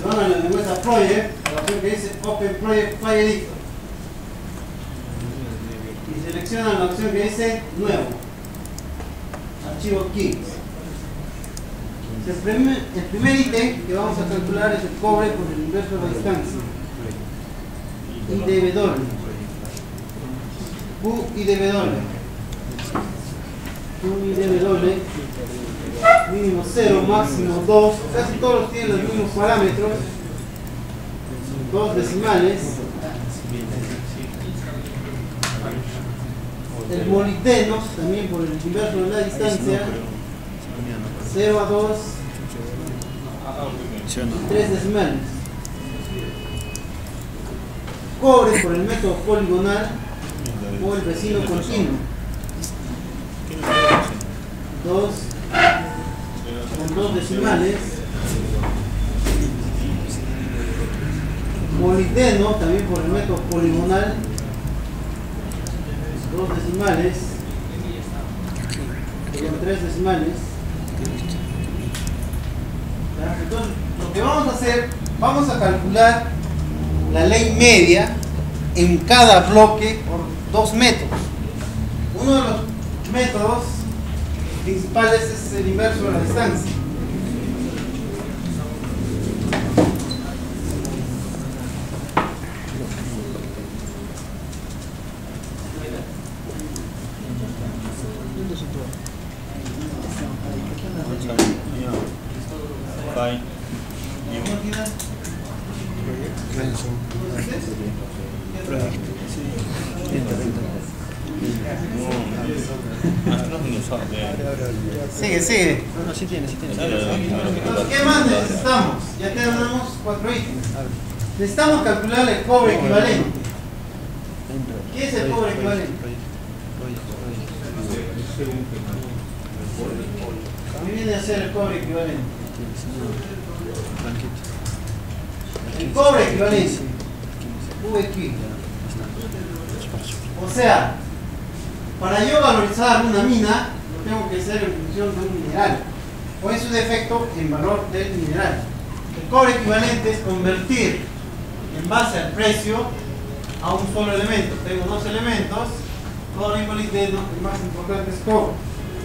se van a la lengüeta Project, la opción que dice Open Project File Editor. Y seleccionan la opción que dice Nuevo. Archivo Kings. El primer ítem que vamos a calcular es el cobre por el inverso de la distancia. IDW. QIDW. QIDW. Mínimo 0, máximo 2. Casi todos tienen los mismos parámetros. 2 decimales. El molibdeno, también por el inverso de la distancia. 0 a 2. 3 decimales. Cobre por el método poligonal o el vecino continuo. 2 con 2 decimales. Molibdeno también por el método poligonal, 2 decimales con 3 decimales. Entonces, lo que vamos a hacer, vamos a calcular la ley media en cada bloque por 2 métodos. Uno de los métodos principales es el inverso de la distancia. Sigue. No, sí tiene. Entonces, ¿qué más necesitamos? Ya tenemos 4 ítems. Necesitamos calcular el cobre equivalente. ¿Qué es el cobre equivalente? A mí viene a ser el cobre equivalente. El cobre equivalente. QEQ. O sea, para yo valorizar una mina, lo tengo que hacer en función de un mineral, o en su defecto en valor del mineral. El cobre equivalente es convertir en base al precio a un solo elemento. Tengo 2 elementos, cobre y molibdeno. El más importante es cobre.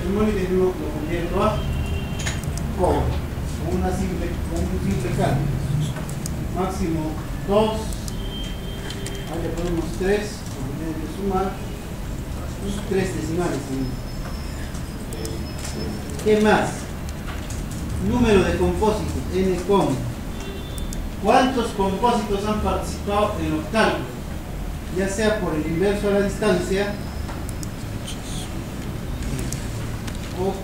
El molibdeno lo convierto a cobre con un simple cálculo. Máximo 2. Ahí le ponemos 3, porque tiene que sumar 3 decimales. ¿Qué más? Número de compósitos, N, ¿cuántos compósitos han participado en los cálculos? Ya sea por el inverso de la distancia o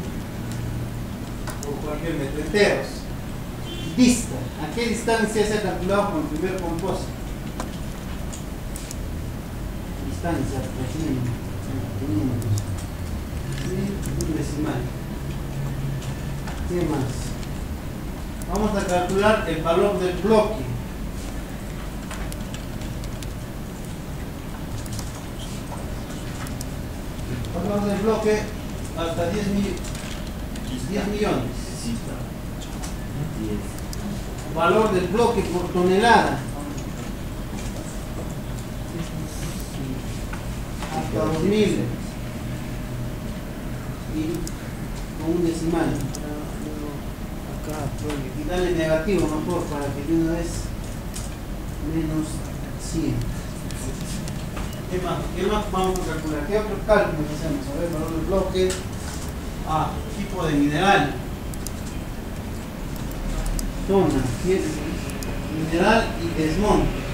por cualquier método. Enteros. Dista. ¿A qué distancia se ha calculado con el primer compósito? Distancia, un decimal. ¿Qué más? Vamos a calcular el valor del bloque. El valor del bloque hasta 10 millones. Valor del bloque por tonelada hasta 2000 y con un decimal. Y dale negativo mejor para que de una vez menos 100. ¿Qué más vamos a calcular? ¿Qué otros cálculos hacemos? A ver, valor del bloque. Tipo de mineral. Zona, mineral y desmonte.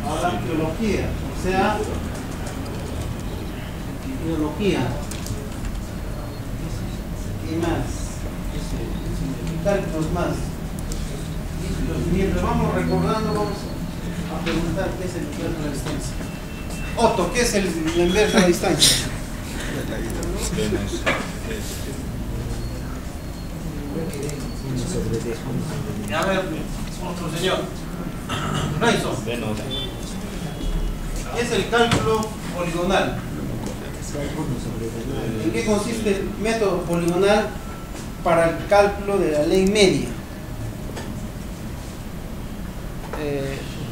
Ahora geología, o sea, geología. ¿Qué más? Cálculos más. Mientras vamos recordando, vamos a preguntar qué es el inverso de la distancia. Otto, ¿qué es el inverso de la distancia? A ver, otro señor. Rayson. ¿Qué es el cálculo poligonal? ¿En qué consiste el método poligonal para el cálculo de la ley media?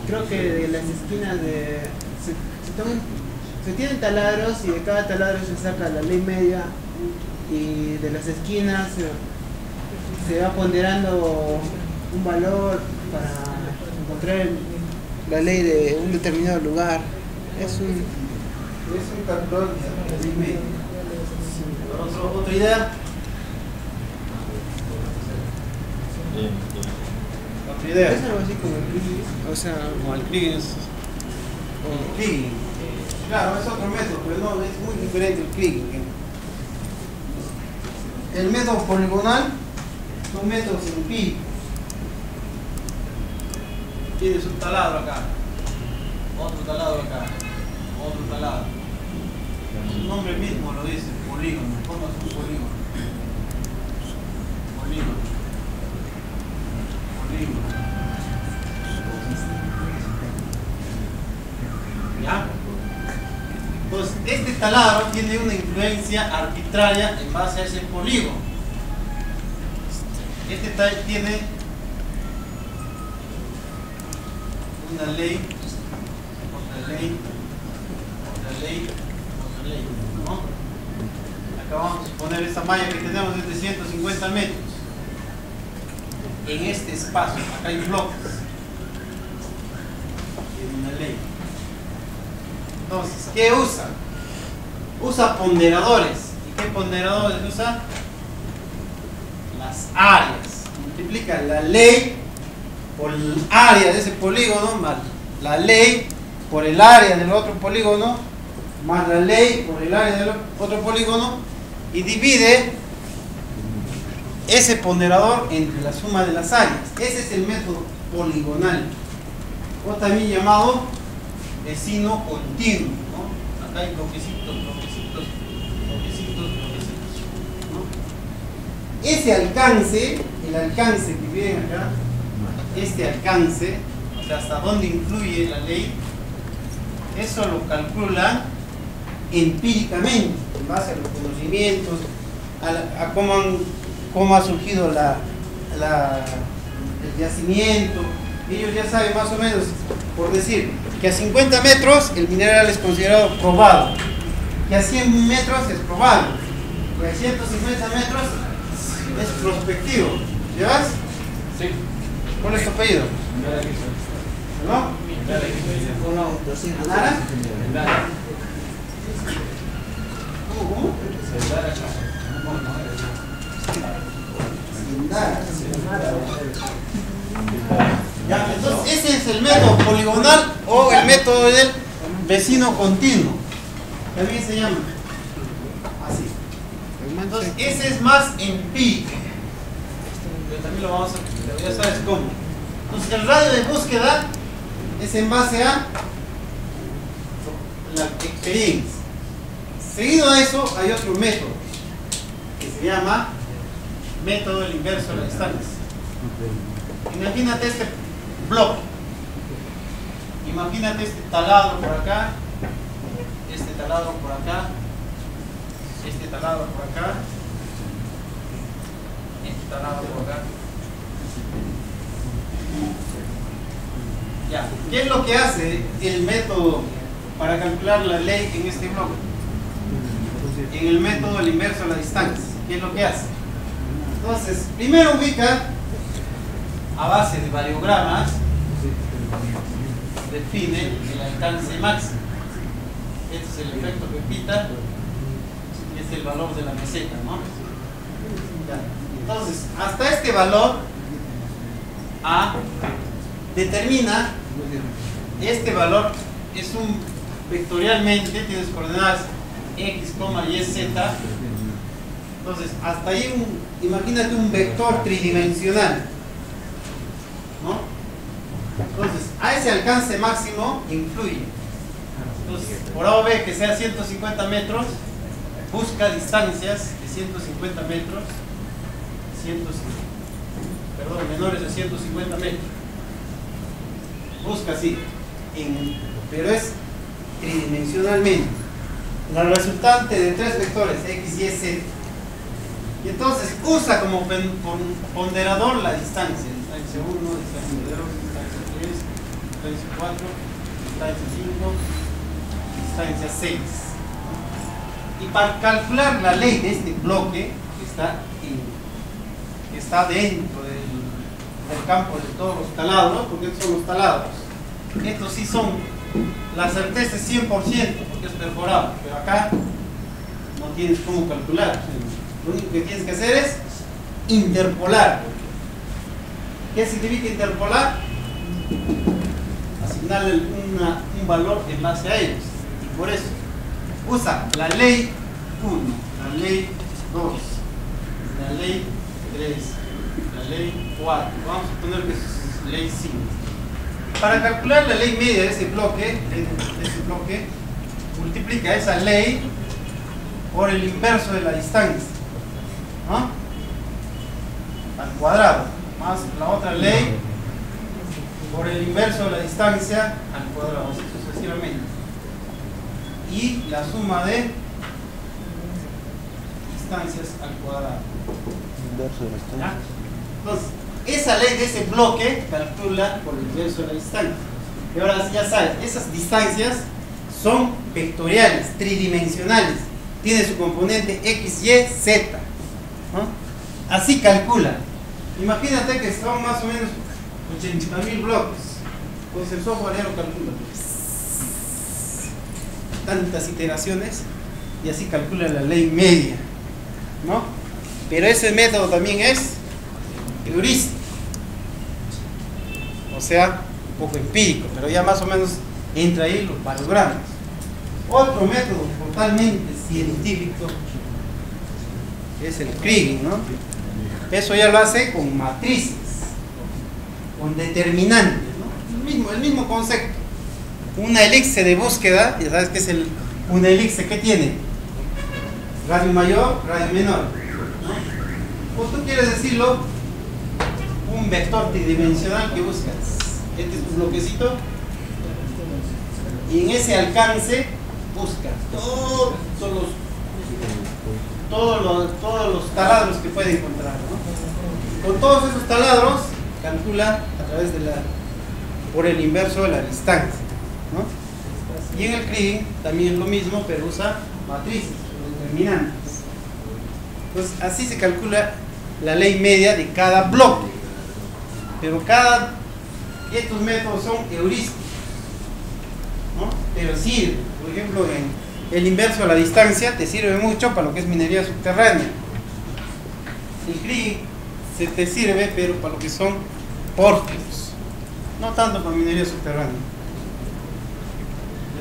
Creo que de las esquinas se tienen taladros y de cada taladro se saca la ley media y de las esquinas se va ponderando un valor para encontrar la ley de un determinado lugar. Es un calculador de la ley media. ¿Otra idea? ¿Otra idea? Es algo así como el Kriging, o sea, Como el Kriging. Claro, es otro método, pero no, es muy diferente el Kriging. El método poligonal son métodos empíricos. Tienes un taladro acá, otro taladro acá, otro taladro. Su nombre mismo lo dice, polígono. ¿Cómo es un polígono? Polígono. ¿Ya? Entonces, este taladro tiene una influencia arbitraria en base a ese polígono. Este tiene una ley, otra ley, otra ley, otra ley, ¿no? Acá vamos a poner esta malla que tenemos es de 150 metros. En este espacio, acá hay bloques. Tiene una ley. Entonces, ¿qué usa? Usa ponderadores. ¿Y qué ponderadores usa? Las áreas. Multiplica la ley por el área de ese polígono más la ley por el área del otro polígono más la ley por el área del otro polígono y divide ese ponderador entre la suma de las áreas. Ese es el método poligonal, o también llamado vecino continuo, ¿no? Acá hay bloquecitos, bloquecitos, bloquecitos, bloquecitos, ¿no? Ese alcance, el alcance que viene acá, este alcance, o sea, hasta dónde influye la ley, eso lo calculan empíricamente, en base a los conocimientos, a cómo ha surgido el yacimiento. Ellos ya saben más o menos, por decir, que a 50 metros el mineral es considerado probado, que a 100 metros es probable, que a 150 metros es prospectivo. ¿Llevas? Sí. ¿Cuál es tu apellido? ¿No? ¿Nara? ¿Cómo? Ya, entonces ese es el método poligonal o el método del vecino continuo. También se llama así. Entonces ese es más empírico. Pero también lo vamos a, ya sabes cómo. Entonces el radio de búsqueda es en base a la experiencia. Seguido a eso hay otro método que se llama método del inverso de la distancia. Imagínate este bloque, imagínate este taladro por acá, este taladro por acá, este taladro por acá, este taladro por acá. Ya, ¿qué es lo que hace el método para calcular la ley en este bloque? En el método del inverso a la distancia, ¿qué es lo que hace? Entonces, primero ubica a base de variogramas, define el alcance máximo. Este es el efecto Pepita, es el valor de la meseta, ¿no? Ya. Entonces, hasta este valor A determina, este valor es un vectorialmente, tienes coordenadas X, Y, Z. Entonces, hasta ahí imagínate un vector tridimensional, ¿no? Entonces, a ese alcance máximo influye. Entonces, por A o B que sea 150 metros, busca distancias de 150 metros, menores de 150 metros. Busca así, pero es tridimensionalmente. La resultante de tres vectores, X, Y, Z. Y entonces usa como ponderador la distancia. Distancia 1, distancia 2, distancia 3, distancia 4, distancia 5, distancia 6. Y para calcular la ley de este bloque que está dentro del campo de todos los taladros, porque estos son los taladros. Estos sí son, la certeza es 100% porque es perforado, pero acá no tienes cómo calcular. Lo único que tienes que hacer es interpolar. ¿Qué significa interpolar? Asignarle un valor en base a ellos. Y por eso usa la ley 1, la ley 2, la ley 3, la ley 4. Vamos a poner que es ley 5. Para calcular la ley media de ese bloque, multiplica esa ley por el inverso de la distancia, ¿no? Al cuadrado, más la otra ley por el inverso de la distancia al cuadrado, así sucesivamente. Y la suma de distancias al cuadrado. Inverso de la distancia. Entonces, esa ley de ese bloque calcula por el inverso de la distancia. Y ahora ya sabes, esas distancias son vectoriales, tridimensionales. Tiene su componente X, Y, Z, ¿no? Así calcula. Imagínate que son más o menos 80.000 bloques. Pues el software ya lo calcula. Tantas iteraciones y así calcula la ley media, ¿no? Pero ese método también es heurístico, o sea, un poco empírico, pero ya más o menos entra ahí los palogramas. Otro método totalmente científico es el Kriging, ¿no? Eso ya lo hace con matrices, con determinantes, ¿no? El mismo concepto. Una elipse de búsqueda, ya sabes que es una elipse que tiene radio mayor, radio menor, ¿no? O tú quieres decirlo, un vector tridimensional que buscas. Este es un bloquecito y en ese alcance buscas todos los taladros que puede encontrar, ¿no? Con todos esos taladros calcula a través por el inverso de la distancia, ¿no? Y en el Kriging también es lo mismo, pero usa matrices o determinantes. Entonces así se calcula la ley media de cada bloque. Pero estos métodos son heurísticos, ¿no? Pero sirve, por ejemplo, en el inverso de la distancia te sirve mucho para lo que es minería subterránea. El Kriging se te sirve, pero para lo que son pórficos, no tanto para minería subterránea.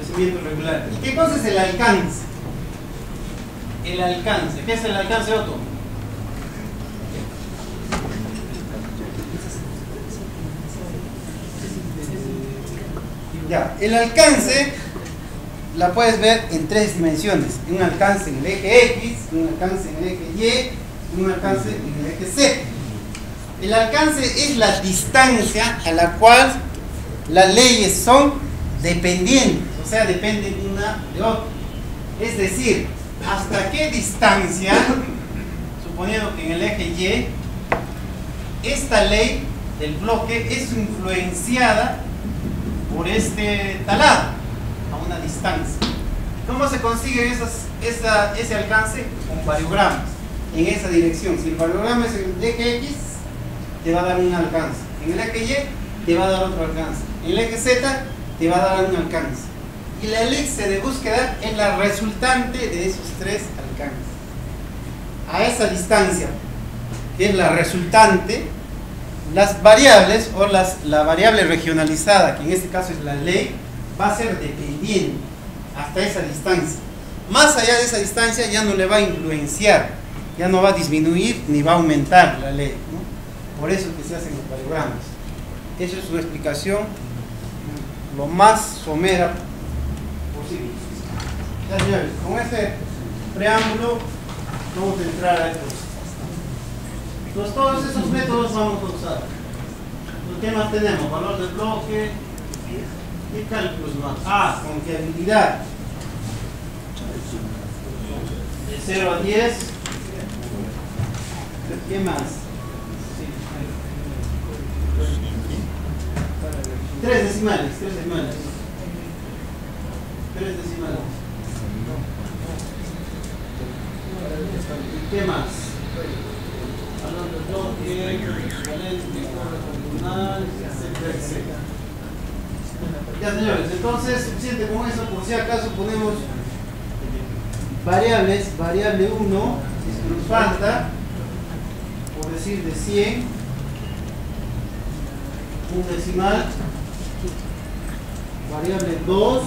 Yacimiento regular. ¿Y qué cosa es el alcance? El alcance, ¿qué es el alcance, Otto? Ya, el alcance la puedes ver en tres dimensiones: un alcance en el eje X, un alcance en el eje Y, un alcance en el eje Z. El alcance es la distancia a la cual las leyes son dependientes, o sea, dependen una de otra. Es decir, hasta qué distancia, suponiendo que en el eje Y, esta ley del bloque es influenciada por este taladro a una distancia. ¿Cómo se consigue ese alcance? Con variogramas en esa dirección. Si el variograma es en el eje X, te va a dar un alcance. En el eje Y, te va a dar otro alcance. En el eje Z, te va a dar un alcance. Y la elipse de búsqueda es la resultante de esos tres alcances. A esa distancia, que es la resultante, las variables o la variable regionalizada, que en este caso es la ley, va a ser dependiente hasta esa distancia. Más allá de esa distancia ya no le va a influenciar, ya no va a disminuir ni va a aumentar la ley, ¿no? Por eso es que se hacen los variogramas. Esa es su explicación lo más somera posible. Ya, señores, con este preámbulo vamos a entrar a estos. Entonces todos esos métodos vamos a usar. ¿Qué más tenemos? Valor del bloque y cálculos más. Confiabilidad. De 0 a 10. ¿Qué más? Tres decimales. ¿Qué más? Ya, señores, entonces suficiente con eso. Por si acaso ponemos variables. Variable 1 es nos falta, por decir, de 100, un decimal. Variable 2,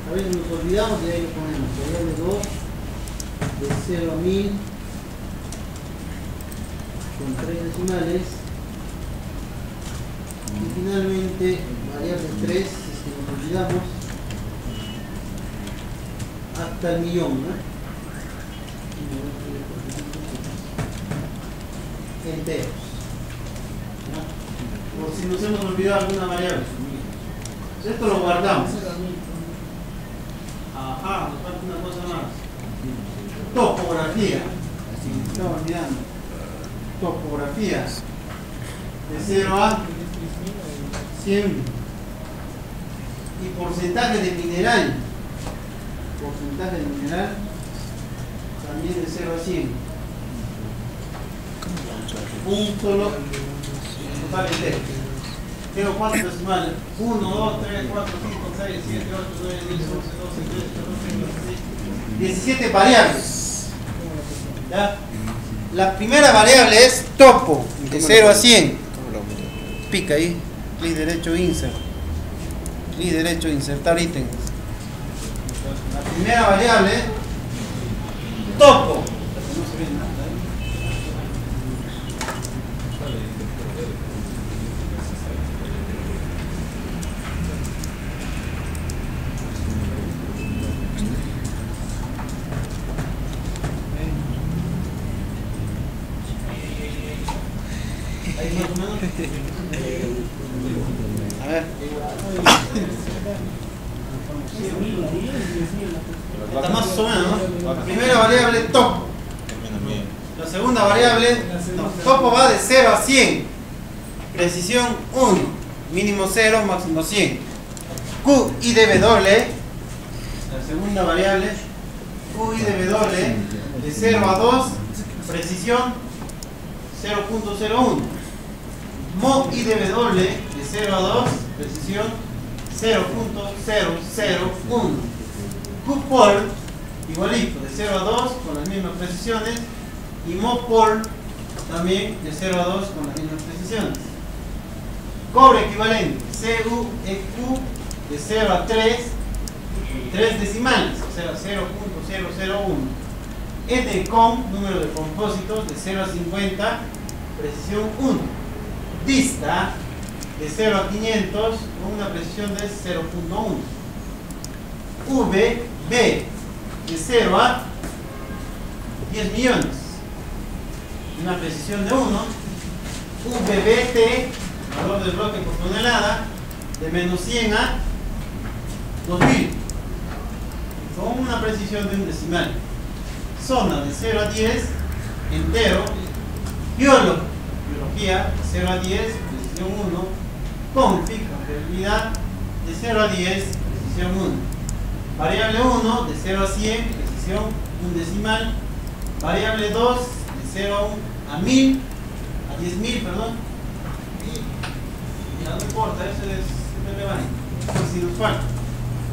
a veces nos olvidamos y ahí lo ponemos. Variable 2 de 0 a 1000 con 3 decimales. Y finalmente variable 3, si es que nos olvidamos, hasta el millón, ¿no? Enteros, ¿no? Por si nos hemos olvidado alguna variable. Esto lo guardamos. Ajá, nos falta una cosa más. Topografía. Así me estaba olvidando. Topografía. De 0 a 100. Y porcentaje de mineral. Porcentaje de mineral también de 0 a 100. Un solo total entero. Tengo cuántos decimales: 1, 2, 3, 4, 5, 6, 7, 8, 9, 10, 11, 12, 13, 14, 15, 16, 17 variables. ¿Ya? La primera variable es topo, de 0 a 100. Pica ahí, clic derecho, insert. Clic derecho, insertar ítem. La primera variable, topo. No se ve nada. Ahí más o menos. A ver. Está más o menos, ¿no? La primera variable, topo. La segunda variable, no, topo va de 0 a 100. Precisión 1. Mínimo 0, máximo 100. Q y de W. La segunda variable, Q y de W, de 0 a 2. Precisión 0.01. Mo y de W, de 0 a 2. Precisión 0.001. Q-pol, igualito, de 0 a 2 con las mismas precisiones. Y Mo-pol también de 0 a 2 con las mismas precisiones. Cobre equivalente, CU-EQ de 0 a 3, 3 decimales, o sea 0.001. ED-COM, número de compósitos de 0 a 50, precisión 1. Dista de 0 a 500 con una precisión de 0.1. VB de 0 a 10 millones, una precisión de 1. VBT, valor del bloque por tonelada, de menos 100 a 2000, con una precisión de un decimal. Zona de 0 a 10, entero. Biología de 0 a 10, precisión 1. Config, confiabilidad de 0 a 10, precisión 1. Variable 1 de 0 a 100, precisión 1 decimal. Variable 2 de 0 a 1000, a 10.000, perdón. Y ya no importa, eso es relevante. Si nos falta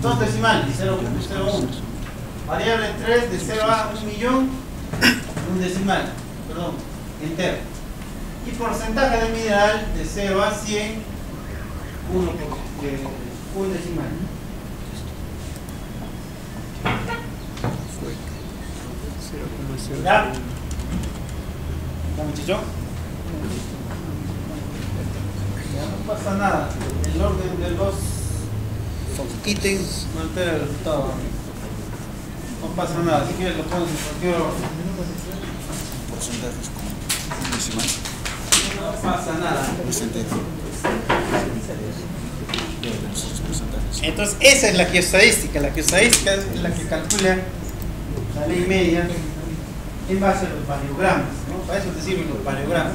2 decimales, 0.01. Variable 3 de 0 a 1.000.000, un decimal, perdón, entero. Y porcentaje de mineral de 0 a 100, 1 decimal. ¿Ya? ¿Ya, muchacho? Ya no pasa nada. El orden de los ítems no altera el resultado. No pasa nada. Si quieres lo pones en cualquier orden. Porcentajes como decimal. No pasa nada. Entonces esa es la geoestadística. La geoestadística es la que calcula la ley media en base a los variogramas, ¿no? Para eso te sirven los paleogramas.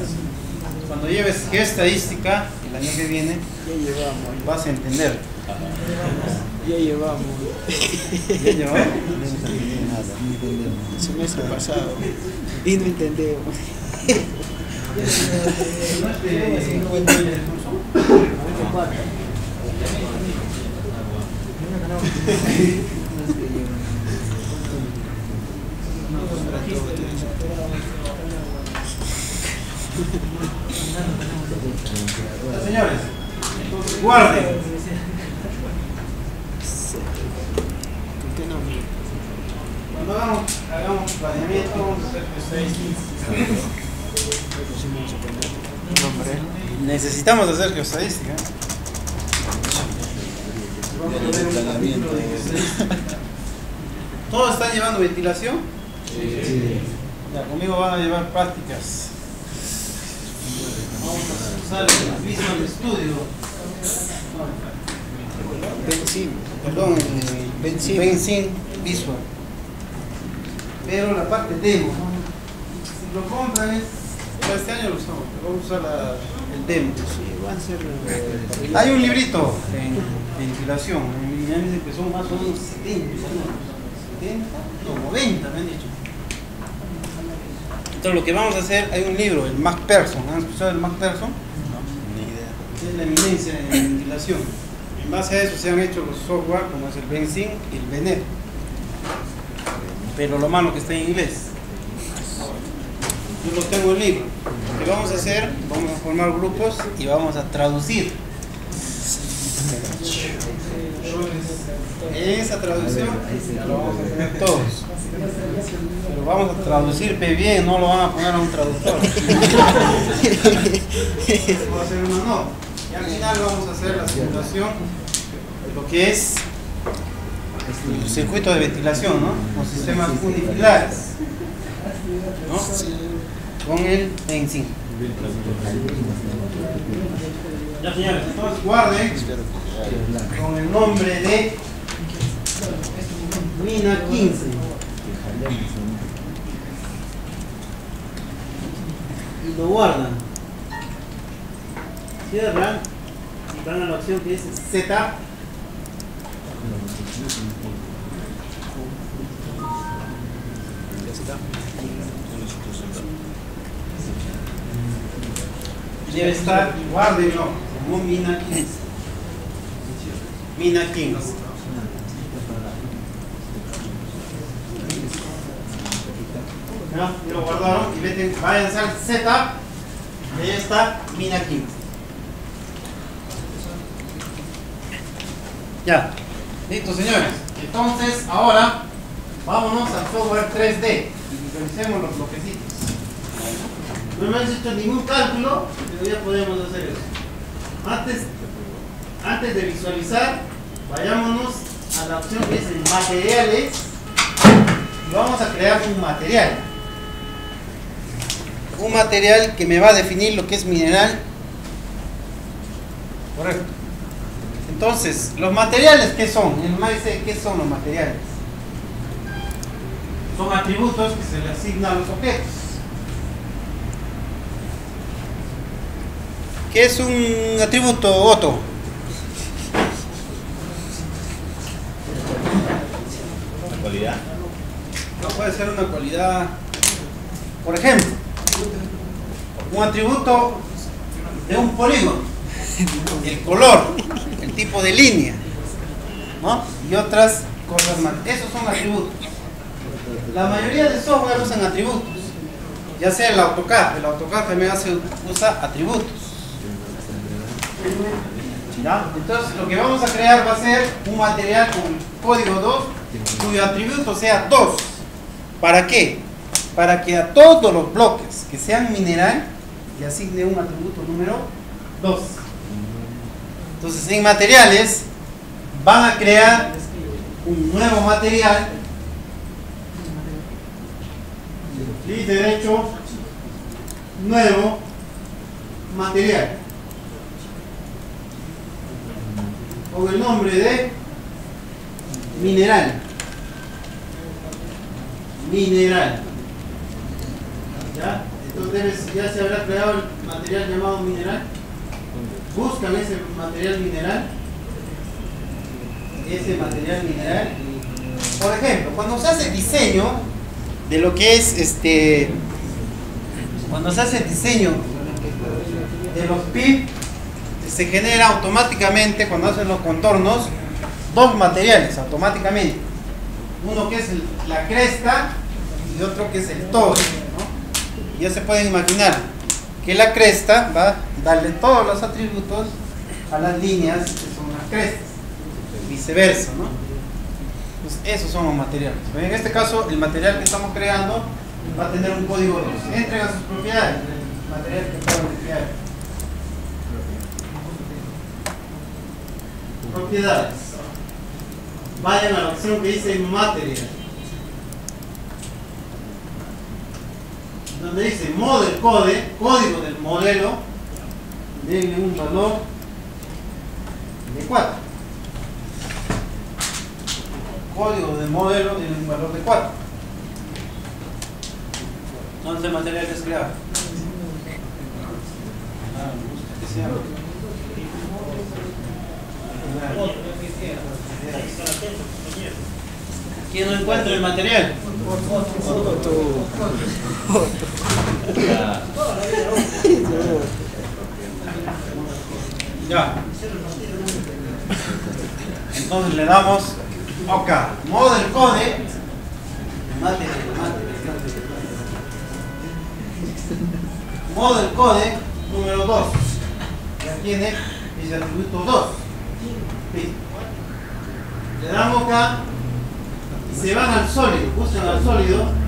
Cuando lleves geoestadística, el año que viene, Ya llevamos. vas a entender. Ya llevamos. ¿Ya llevó? El semestre pasado. Y no entendemos. ¿No es de 50 años de curso? Señores, entonces guarden. ¿Qué nombre? Cuando hagamos planeamiento, vamos a hacer geoestadística. Necesitamos hacer geoestadística. Vamos a ver un capítulo de geoestadística. ¿Todos están llevando ventilación? Sí. Ya, conmigo van a llevar prácticas. Vamos a usar el Visual Studio. Benzín. Perdón, el Benzín Visual. Pero la parte demo, si lo compran es, para este año lo usamos, vamos a usar el demo. Sí, van a ser. Hay un librito en ventilación, ya me dicen que son más o menos 70, no, 90 me han dicho. Entonces lo que vamos a hacer, hay un libro, el MacPherson. ¿Han escuchado el MacPherson? No, ni idea. Es la eminencia en ventilación. En base a eso se han hecho los software como es el Benzín y el Venet. Pero lo malo que está en inglés. Yo lo tengo en el libro. Lo que vamos a hacer, vamos a formar grupos y vamos a traducir. Esa traducción lo vamos a hacer todos. Pero vamos a traducir bien, no lo van a poner a un traductor. Va a ser una nota. Y al final vamos a hacer la simulación de lo que es el circuito de ventilación, ¿no? Con sistemas unifilares, ¿no? Con el Benzín. Ya, señores, entonces guarden con el nombre de Mina 15. Y lo guardan. Cierran y van a la opción que dice Z. Debe estar, guárdenlo, como Mina 15. Mina 15. ¿Ya? Y lo guardaron y vete, váyanse al setup y ahí está Mina 15. Ya, listo señores. Entonces ahora vámonos al software 3D y visualicemos los bloquecitos. No hemos hecho ningún cálculo, pero ya podemos hacer eso. Antes de visualizar, vayámonos a la opción que dice materiales y vamos a crear un material. Un material que me va a definir lo que es mineral. Correcto. Entonces, los materiales, ¿qué son? El MAE dice, ¿qué son los materiales? Son atributos que se le asignan a los objetos. ¿Qué es un atributo, Otto? ¿La cualidad? No puede ser una cualidad. Por ejemplo, un atributo de un polígono, el color, el tipo de línea, ¿no? Y otras cosas más. Esos son atributos. La mayoría de software usan atributos, ya sea el AutoCAD. El AutoCAD también usa atributos. ¿Ya? Entonces lo que vamos a crear va a ser un material con código 2 cuyo atributo sea 2. ¿Para qué? Para que a todos los bloques que sean mineral le asigne un atributo número 2. Entonces en materiales van a crear un nuevo material, clic derecho, nuevo material, con el nombre de mineral. Mineral. ¿Ya? Entonces ya se habrá creado el material llamado mineral. Buscan ese material mineral. Por ejemplo, cuando se hace diseño de lo que es cuando se hace el diseño de los PIB, se genera automáticamente, cuando hacen los contornos, dos materiales automáticamente. Uno que es la cresta y otro que es el todo, ¿no? Ya se pueden imaginar que la cresta va a darle todos los atributos a las líneas que son las crestas, viceversa, ¿no? Pues esos son los materiales. En este caso, el material que estamos creando va a tener un código 2. Entrega sus propiedades del material que acabamos de crear. Propiedades. Vayan a la opción que dice material, donde dice model code, código del modelo, denle un valor de 4. Código del modelo tiene un valor de 4. ¿Dónde está el material que es creado? Me gusta que sea. ¿Quién no encuentra el material? Ya. Entonces le damos OK. Model code. Model code número 2. Ya tiene ese atributo 2. Listo. Le damos acá y se van al sólido. Buscan al sólido.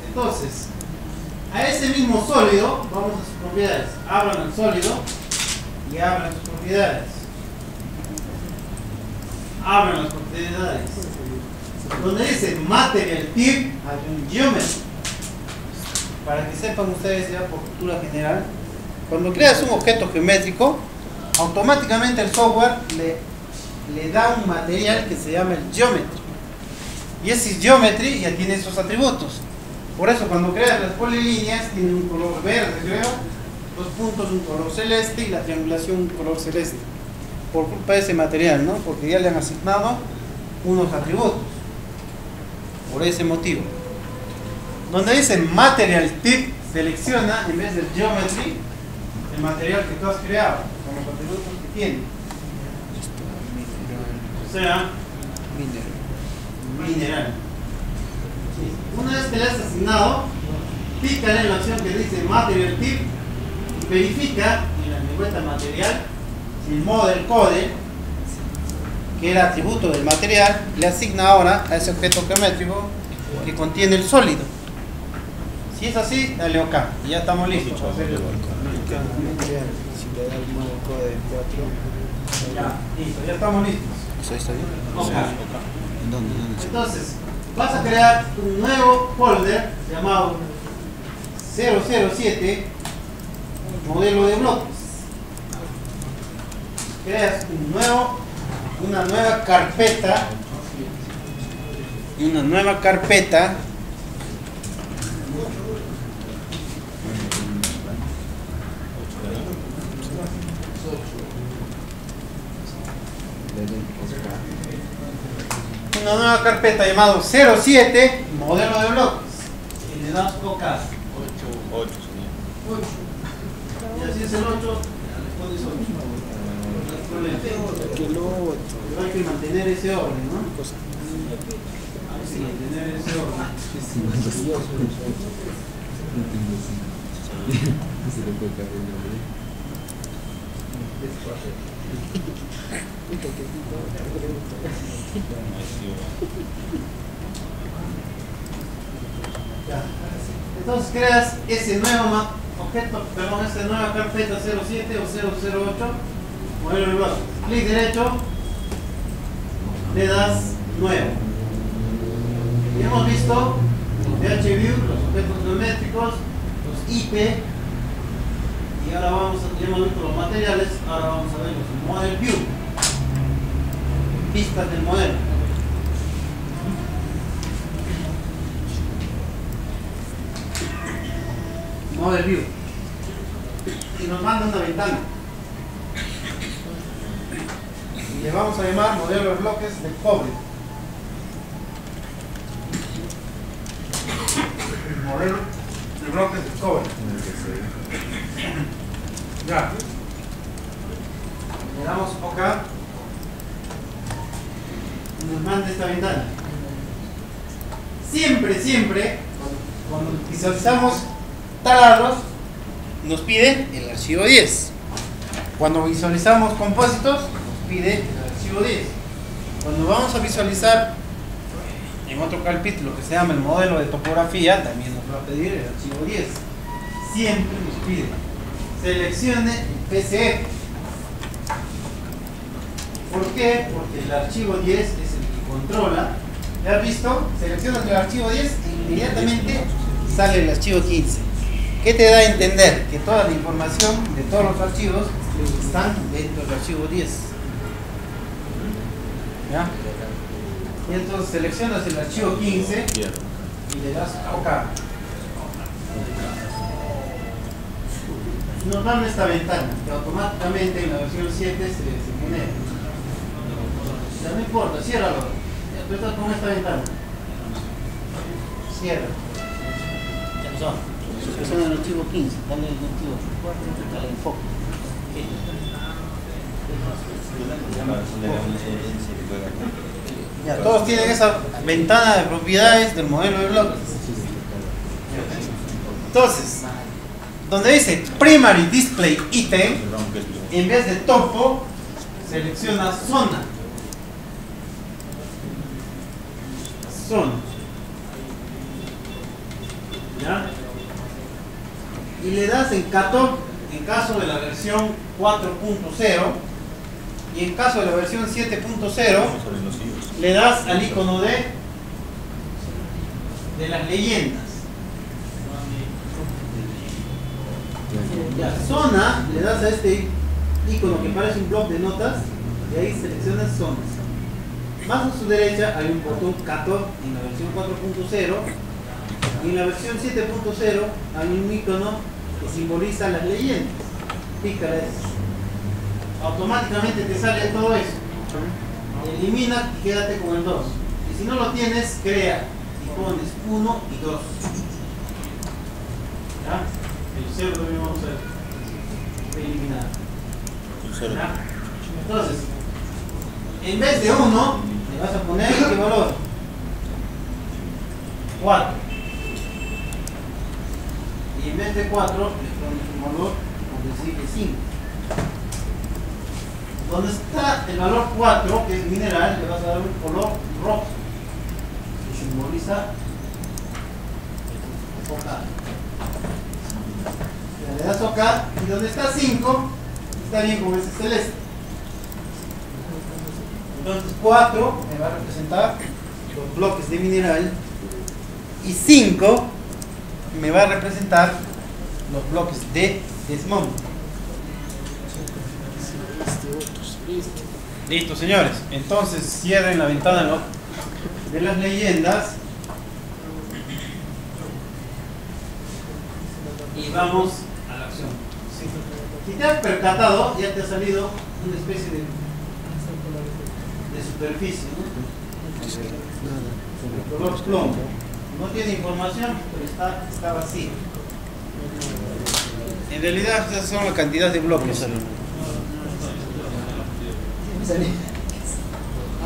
Entonces, a ese mismo sólido, vamos a sus propiedades. Abran el sólido y abran sus propiedades. Abran las propiedades. Donde dice Material Type, hay un geometry. Para que sepan ustedes ya por cultura general, cuando creas un objeto geométrico, automáticamente el software le da un material que se llama el geometry. Y ese geometry ya tiene esos atributos. Por eso cuando creas las polilíneas tiene un color verde, creo, los puntos un color celeste y la triangulación un color celeste. Por culpa de ese material, ¿no? Porque ya le han asignado unos atributos. Por ese motivo. Donde dice Material Type, selecciona en vez del Geometry el material que tú has creado, con los atributos que tiene. O sea, mineral. Una vez que le has asignado, pícale en la opción que dice Material Type y verifica en la lengüeta material si el model code, que era atributo del material, le asigna ahora a ese objeto geométrico que contiene el sólido. Si es así, dale OK y ya estamos listos. Si le da el model code 4. Ya, listo, ya estamos listos. ¿Eso está bien? OK. ¿Dónde? Entonces, vas a crear un nuevo folder llamado 007 modelo de bloques. Creas una nueva carpeta llamado 07 modelo de bloques y le das OK. 8, 8. Y así es el 8, le pones 8. No hay problema. Pero hay que mantener ese orden, ¿no? Hay que mantener ese orden. Ya. Entonces creas ese nuevo objeto, perdón, esta nueva carpeta 07 o 008, modelo de bloques. Clic derecho, le das nuevo. Y hemos visto los DHView, los objetos geométricos, los IP, y ahora ya hemos visto los materiales, ahora vamos a ver los Model View, vistas del modelo. Model View, y nos manda una ventana y le vamos a llamar modelo de bloques de cobre. Modelo de bloques de cobre. Ya, le damos OK y nos manda esta ventana. Siempre cuando visualizamos taladros, nos pide el archivo 10. Cuando visualizamos compósitos, nos pide el archivo 10. Cuando vamos a visualizar en otro capítulo que se llama el modelo de topografía, también nos va a pedir el archivo 10. Siempre nos pide. Seleccione el PCF. ¿Por qué? Porque el archivo 10 es el que controla. ¿Ya has visto? Seleccionas el archivo 10 e inmediatamente sale el archivo 15. ¿Qué te da a entender? Que toda la información de todos los archivos están dentro del archivo 10. ¿Ya? Y entonces seleccionas el archivo 15 y le das OK. Nos dan esta ventana que automáticamente en la versión 7 se genera. Ya no importa, ciérralo. Tú estás con esta ventana. Cierra. Ya no son. Son el archivo 15, dale el archivo 4, dale enfoque. Ya, todos tienen esa ventana de propiedades del modelo de bloques. Entonces, donde dice Primary Display Item, en vez de topo, selecciona zona. Zona. ¿Ya? Y le das en Cutoff en caso de la versión 4.0, y en caso de la versión 7.0 le das al icono de las leyendas. Ya, zona, le das a este icono que parece un bloc de notas y ahí seleccionas zonas. Más a su derecha hay un botón Cutoff en la versión 4.0, y en la versión 7.0 hay un icono que simboliza las leyendas. Pícala eso. Automáticamente te sale todo eso. Elimina y quédate con el 2. Y si no lo tienes, crea y pones 1 y 2. ¿Ya? El 0 también vamos a eliminar. ¿Ya? Entonces, en vez de 1, le vas a poner ¿qué valor? 4. Y en vez de 4 le pones un valor, por decirle 5. Donde está el valor 4, que es mineral, le vas a dar un color rojo que simboliza OK. Le das OK y donde está 5 está bien con ese celeste. Entonces 4 me va a representar los bloques de mineral y 5 me va a representar los bloques de desmonte. Listo, señores. Entonces cierren la ventana de las leyendas y vamos a la acción. Si te has percatado, ya te ha salido una especie de superficie, ¿no? El color plomo. No tiene información, pero está vacío. En realidad, esas son la cantidad de bloques.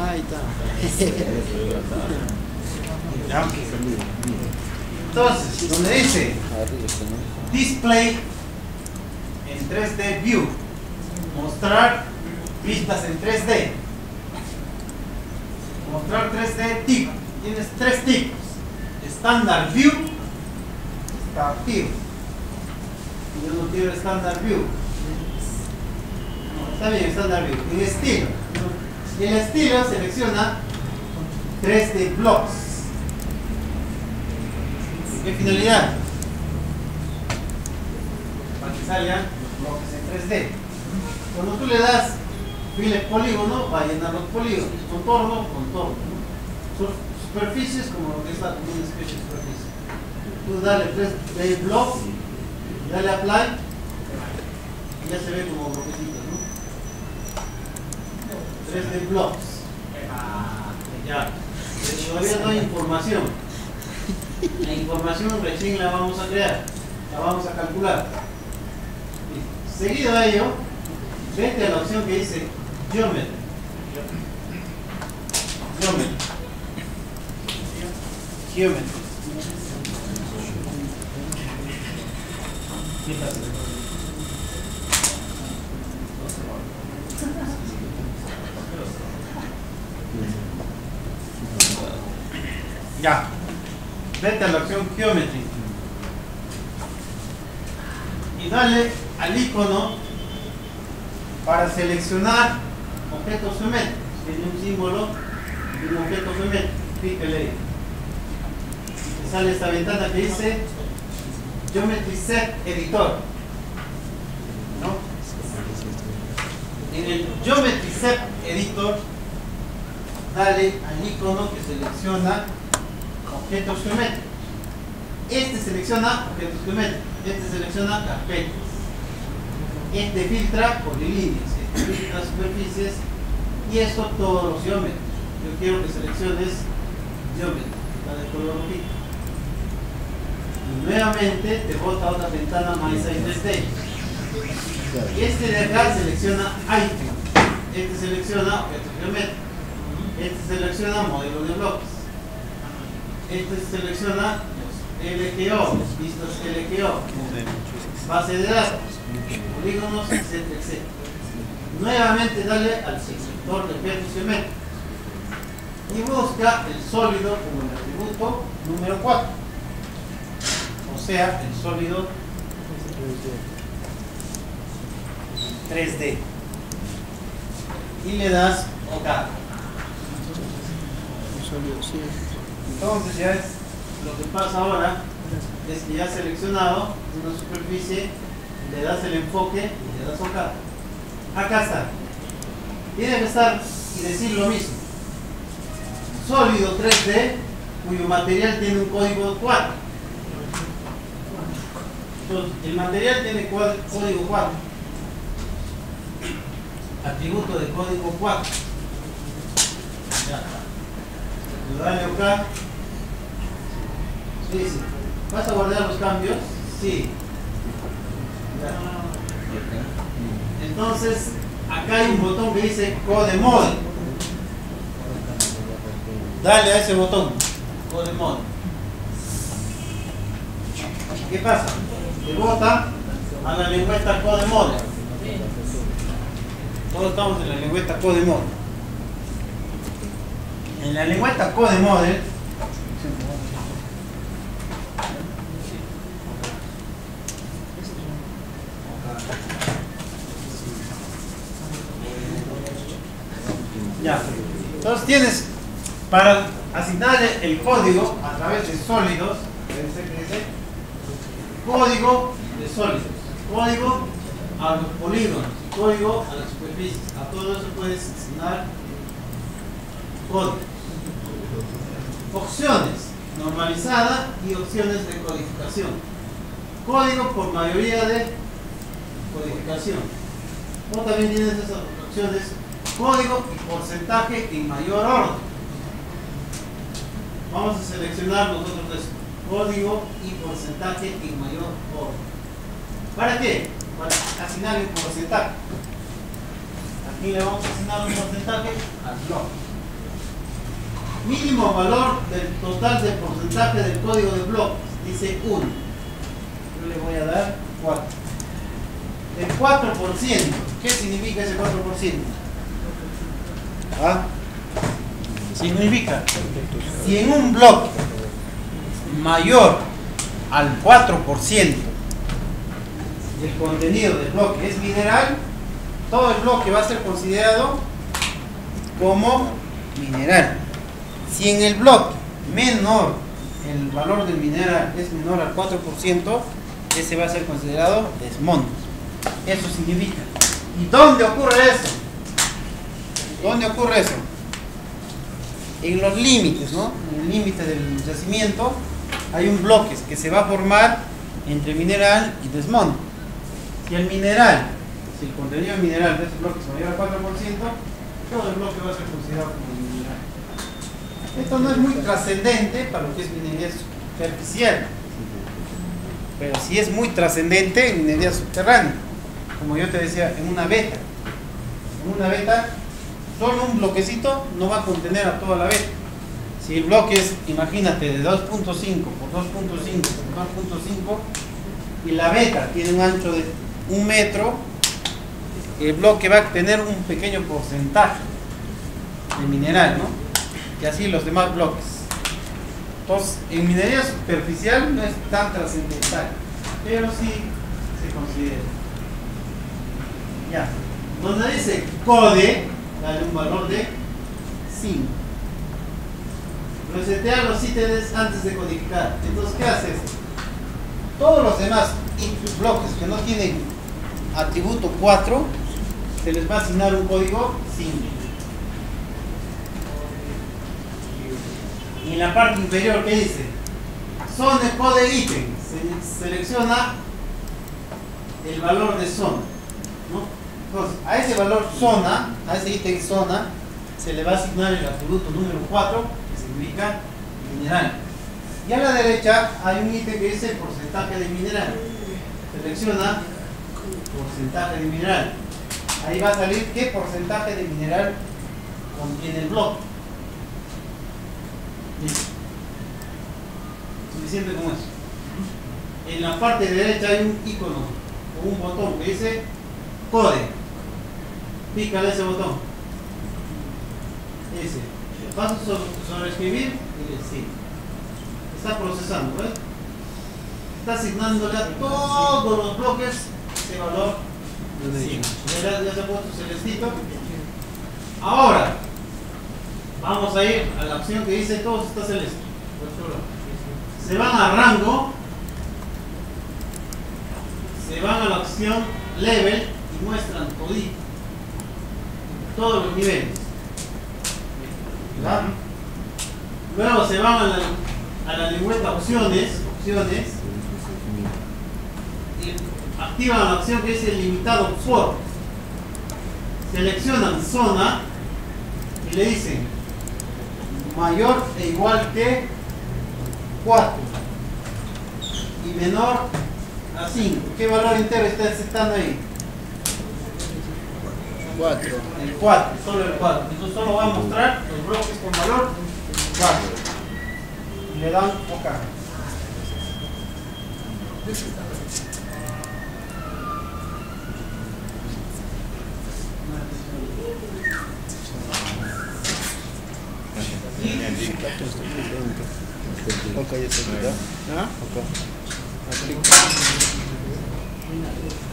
Ahí está. ¿Ya? Entonces, donde dice Display en 3D View, mostrar vistas en 3D, mostrar 3D tipo, tienes tres tipos: Standard View, está activo. Yo no quiero Standard View. No, está bien, Standard View. En estilo. En estilo selecciona 3D Blocks. ¿Qué finalidad? Para que salgan los bloques en 3D. Cuando tú le das files polígono, va a llenar los polígonos. Contorno, contorno. Superficies como lo que es la común especie de superficie. Tú dale 3D Blocks, dale Apply, y ya se ve como bloquecitos, ¿no? 3D Blocks. Ya. Pero todavía no hay información. La información recién la vamos a crear, la vamos a calcular. Seguido a ello, vete a la opción que dice Geometry. Geometry. Geometry. ¿Qué pasa? Ya. Vete a la opción Geometry. Y dale al icono para seleccionar objetos geométricos. Tiene un símbolo de un objeto geométrico. Píquele ahí. Y te sale esta ventana que dice Geometry Set Editor. ¿No? En el Geometry Set Editor, dale al icono que selecciona objetos geométricos. Este selecciona objetos geométricos. Este selecciona carpetas. Este filtra polilíneas. Este filtra superficies. Y esto todos los geómetros. Yo quiero que selecciones geometría. La de color rojito. Y nuevamente te bota otra ventana MySize 3D. Y este de acá selecciona item. Este selecciona objetos geométricos. Este selecciona modelo de bloques. Este selecciona los LGO, vistas LGO, base de datos, polígonos, etcétera, etcétera. Nuevamente dale al selector de objetos geométricos y busca el sólido como el atributo número 4, o sea, el sólido 3D, y le das OK. Entonces ya es lo que pasa ahora, es que ya has seleccionado una superficie, le das el enfoque y le das OK. Acá está. Tiene que estar y decir lo mismo. Sólido 3D cuyo material tiene un código 4. Entonces, el material tiene código 4. Atributo de código 4. Ya está. Dale OK. Sí, sí. ¿Vas a guardar los cambios? Sí. Ya. Entonces, acá hay un botón que dice Code Mode. Dale a ese botón, Code Mode. ¿Qué pasa? Te bota a la lengüeta Code Mode. Todos estamos en la lengüeta Code Mode. En la lengüeta Code Mode, ya. Entonces tienes para asignarle el código a través de sólidos, código de sólidos, código a los polígonos, código a las superficies. A todo eso puedes asignar código. Opciones, normalizada y opciones de codificación. Código por mayoría de codificación. O también tienes esas opciones, código y porcentaje en mayor orden. Vamos a seleccionar nosotros esto, código y porcentaje en mayor orden. ¿Para qué? Para asignar un porcentaje. Aquí le vamos a asignar un porcentaje al bloque. Mínimo valor del total del porcentaje del código de bloques, dice 1. Yo le voy a dar 4. El 4%, ¿qué significa ese 4%? ¿Ah? Significa, si en un bloque mayor al 4% del contenido del bloque es mineral, todo el bloque va a ser considerado como mineral. Si en el bloque menor, el valor del mineral es menor al 4%, ese va a ser considerado desmonte. Eso significa. ¿Y dónde ocurre eso? ¿Dónde ocurre eso? En los límites, ¿no? En el límite del yacimiento hay un bloque que se va a formar entre mineral y desmonte. Si el mineral, si el contenido mineral de ese bloque es mayor al 4%, todo el bloque va a ser considerado como mineral. Esto no es muy trascendente para lo que es minería superficial, pero sí es muy trascendente en minería subterránea. Como yo te decía, en una veta. En una veta, solo un bloquecito no va a contener a toda la veta. Si el bloque es, imagínate, de 2.5 por 2.5 por 2.5 y la veta tiene un ancho de 1 metro, el bloque va a tener un pequeño porcentaje de mineral, ¿no? Y así los demás bloques. Entonces, en minería superficial no es tan trascendental, pero sí se considera. Ya, donde dice code, dale un valor de 5. Resetea los ítems antes de codificar. Entonces, ¿qué haces? Todos los demás bloques que no tienen atributo 4, se les va a asignar un código 5. Y en la parte inferior, ¿qué dice? Zone code ítem. Se selecciona el valor de zona, ¿no? Entonces, a ese valor zona, a ese ítem zona, se le va a asignar el atributo número 4, que significa mineral. Y a la derecha hay un ítem que dice porcentaje de mineral. Selecciona porcentaje de mineral. Ahí va a salir qué porcentaje de mineral contiene el bloque. Listo. Suficiente con eso. En la parte derecha hay un icono o un botón que dice code. Pícale ese botón. Ese. Le paso sobre escribir y le sigue. Está procesando, ¿ves? Está asignándole a todos los bloques ese valor. Sí. Ya se ha puesto celestito. Ahora vamos a ir a la opción que dice todo está celeste. Se van a rango, se van a la opción level y muestran todito, todos los niveles. ¿Va? Luego se van a la lengüeta opciones y activan la opción que dice limitado por. Seleccionan zona y le dicen mayor e igual que 4 y menor a 5. ¿Qué valor entero está aceptando ahí? 4. El 4, solo el 4. Entonces solo va a mostrar los bloques con valor 4. Y le dan OK.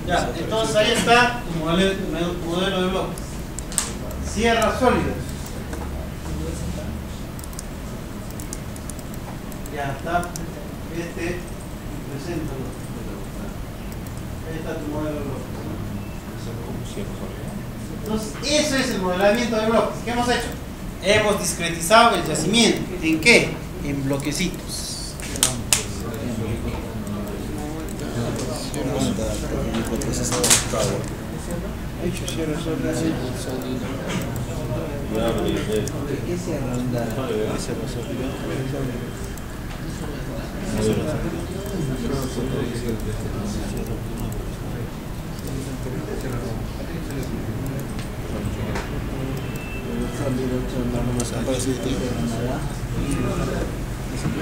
Ya, entonces ahí está tu modelo de bloques. Sierras sólidas. Ya está. Preséntalo. Ahí está tu modelo de bloques. Entonces, eso es el modelamiento de bloques. ¿Qué hemos hecho? Hemos discretizado el yacimiento. ¿En qué? En bloquecitos.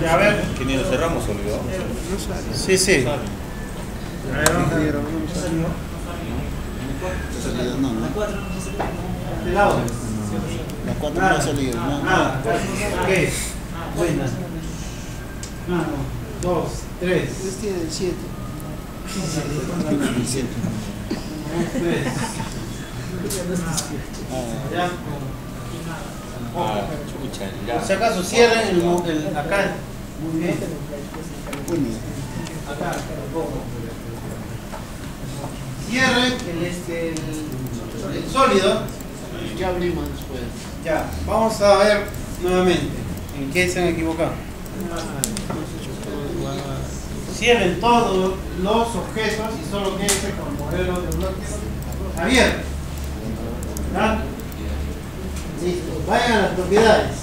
Ya, a ver. Que ni lo cerramos, olvidó. Sí, sí. De lado. La 4 no ha salido. Nada. Ok. Buena. 2, 3. Ustedes tienen el 7. 3. Ya. Chucha, Por si acaso cierren el acá. Muy bien. Acá. Cierren el sólido. Ya abrimos después. Ya, vamos a ver nuevamente en qué se han equivocado. Cierren todos los objetos y solo quédense con modelos de bloques abiertos. ¿Ya? Listo. Vayan a las propiedades.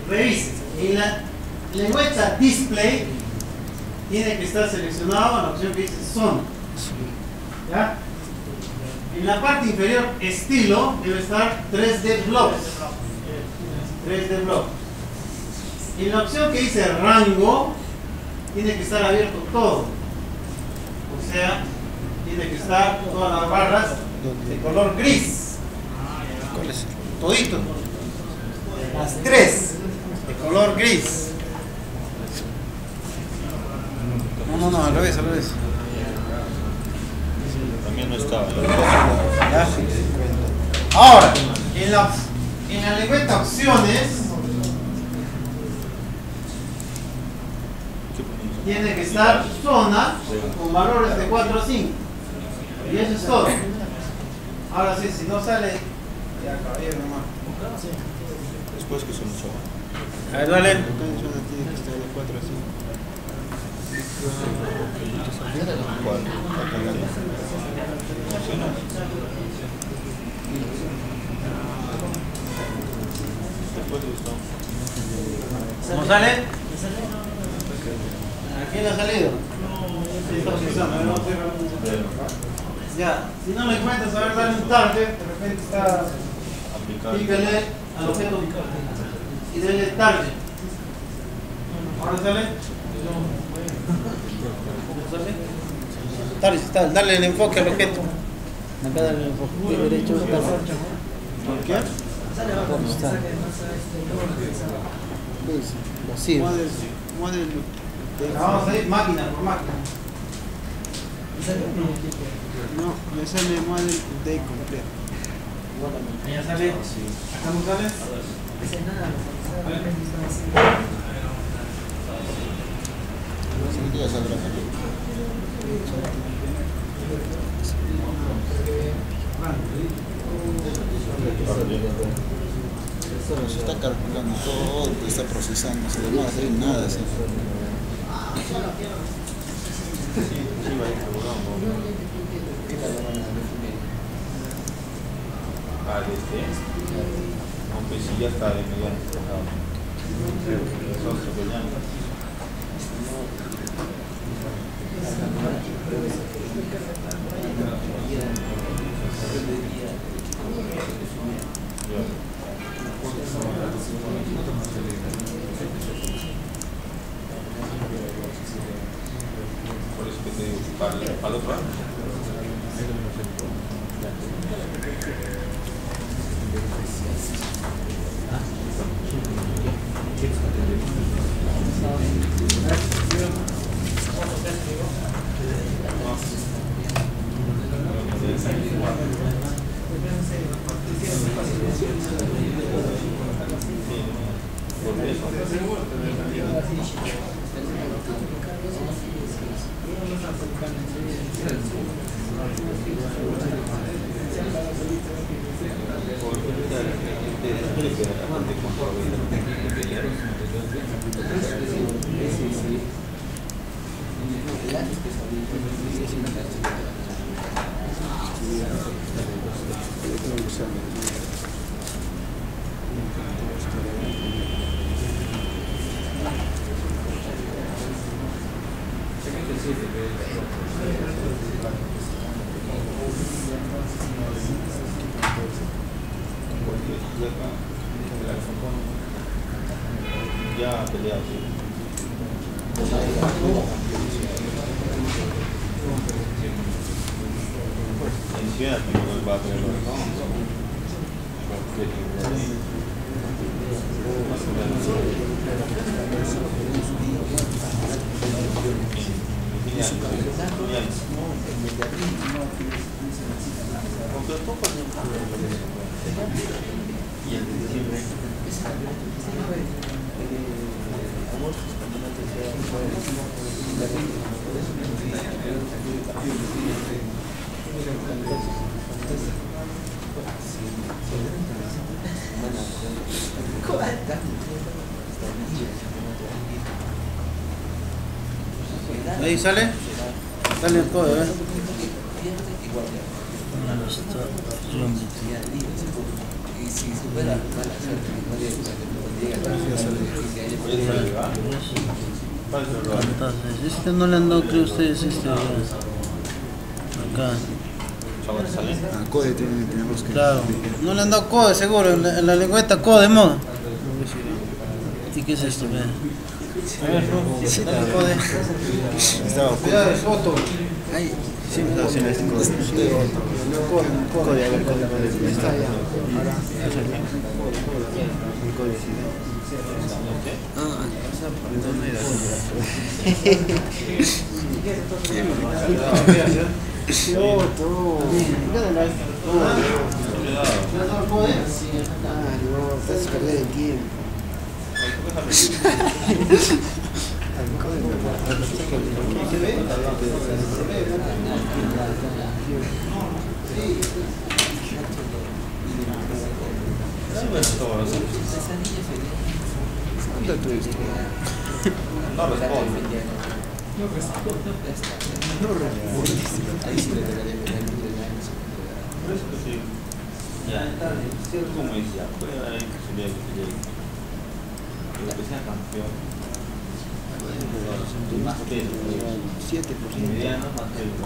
Revisen. En la lengüeta display tiene que estar seleccionado la opción que dice zona. ¿Ya? En la parte inferior, estilo, debe estar 3D blocks. 3D blocks. En la opción que dice rango, tiene que estar abierto todo. O sea, tiene que estar todas las barras de color gris. ¿Cuál es? Todito. Las 3 de color gris. No, al revés. También no estaba. ¿Ya? Ahora, en la lengüeta opciones, tiene que estar zona con valores de 4 a 5. Y eso es todo. Ahora sí, si no sale, ya caballero nomás. Después que son 8. A ver, dale. Acá en zona tiene que estar de 4 a 5. ¿Cuál? Acá después de esto. ¿Cómo sale? ¿A quién le ha salido? Esta opción, a ver, vamos a ver. Ya, si no me encuentras, a ver, dale un target, de repente está. Aplicar. Pícale al objeto y dale target. ¿Ahora sale? Target, está, dale el enfoque al objeto. Acá dale el enfoque derecho. ¿Por qué? ¿Cómo está? Vacío. Model. Vamos a ir máquina por máquina. No, me sale model de completo. ¿Ya sale? ¿Acá no sale? Ya saldrá. Se está calculando todo, está procesando, se demora hacer nada. ¿Sí? Aunque si ya está de mediante. Por eso que te digo, para el otro año. Ya peleado. Enciende que no va a tener Ahí sale. Sale el código, ¿eh? Y si supera mala suerte, Entonces, no le han dado, creo ustedes, acá. Ah, code tenemos que... Claro, no le han dado code seguro, en la lengüeta code, modo. ¿Y qué es esto? Ve? A ver, dale code. Estaba Cuidado, es otro. ahí. Siempre estaba haciendo este code. Code, a ver, code. Está allá. Ahora. El code, sí. ¿Dónde era? Estás perder el tiempo. no responde. Ahí sí le debería meter Por eso que sí. Ya, como decía, puede haber que sería que llegue. Que sea campeón. Más peso. 7%. Mediano, más peso.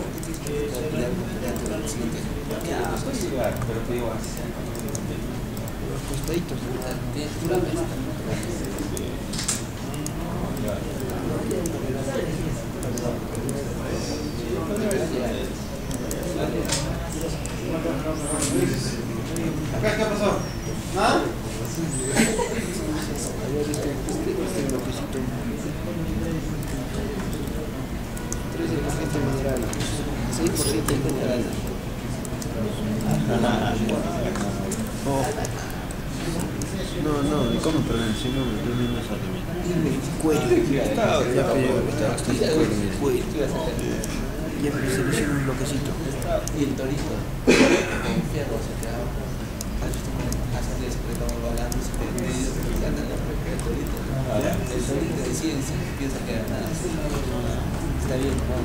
Ya, puede llegar, pero te digo así. Los costaditos. tienes pura mesa. ¿Acá qué pasó? ¿Nada? Este bloquecito. 13% mineral. 6% mineral. No, ¿cómo perdón? Si no, yo mismo sale bien. Cuello. Ya pilló, está bastante cuello. Ya se le hicieron un bloquecito. Y el torito, con fierro, se quedaba. Hace de eso que estamos hablando, se quedó medio pensando en la propia del torito. El torito decide y piensa que nada. Está bien, ¿no?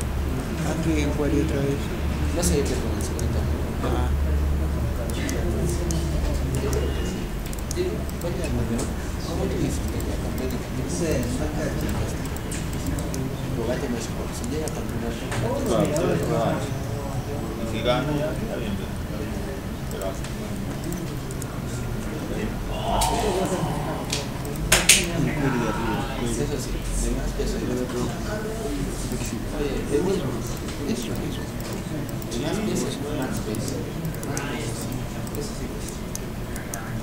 Ah, que cuello otra vez. No sé qué con el segundo. Ah. ¿Cómo tú dices que ya campeón y que Bogate no es por si llega a campeonar. Y si gana ya queda bien. Pero así. Eso sí, de más peso. Oye, de mismo. Eso. Más peso, más peso. Eso sí,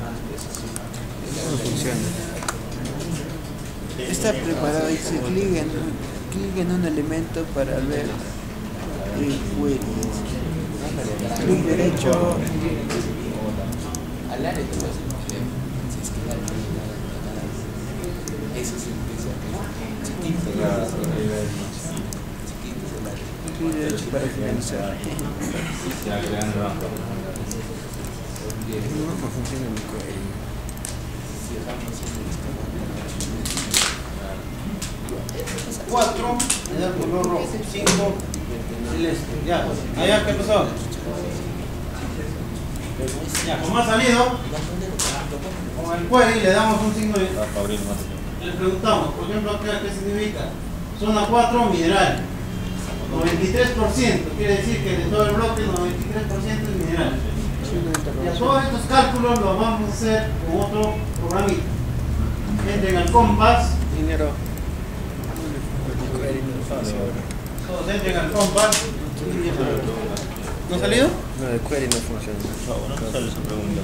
más peso, sí. ¿Cómo funciona? Está preparado, dice clic en un elemento para ver el juego. Clic derecho. Al área te vas a hacer. Si es que eso sí empieza chiquito. Chiquito es el área. Clic derecho para finalizar. Ya crean rato. No funciona mi cuello. Si dejamos en el 4, allá color rojo, 5, celeste. Ya, allá qué pasó. Ya, como ha salido, con el query le damos un signo de... Para abrir más. Le preguntamos, por ejemplo, acá, ¿qué significa? Zona 4, mineral. 93%, quiere decir que de todo el bloque, 93% es mineral. Y todos estos cálculos los vamos a hacer con otro programita. Entren al compás. Dinero. Todos entren al compás. ¿No ha salido? No, el query no funciona. No sale esa pregunta.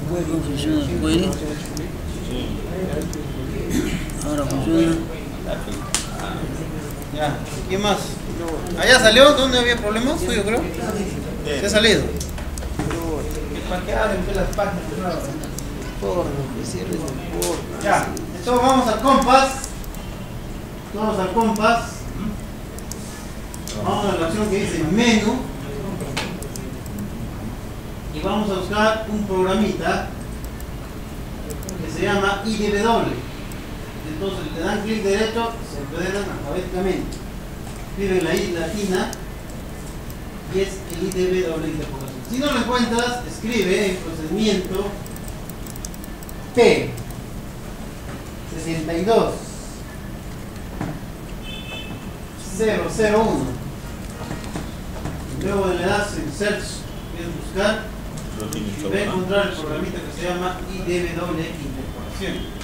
¿Cómo funciona el query? Sí, Ahora funciona. Ya, ¿quién más? ¿Allá salió? ¿Dónde había problemas? Yo creo. ¿Se ha salido? ¿Para qué abren las páginas? Ya. Ya, entonces vamos al compás. Vamos al compás. Vamos a la opción que dice menú. Y vamos a buscar un programita que se llama IDW. Entonces le dan clic derecho, se ordenan alfabéticamente. Escriben la I latina y es el IDW interpolación. Si no lo encuentras, escribe el procedimiento P 62 001. Luego le das en search, quieres buscar, y va a encontrar el programita que se llama IDW interpolación.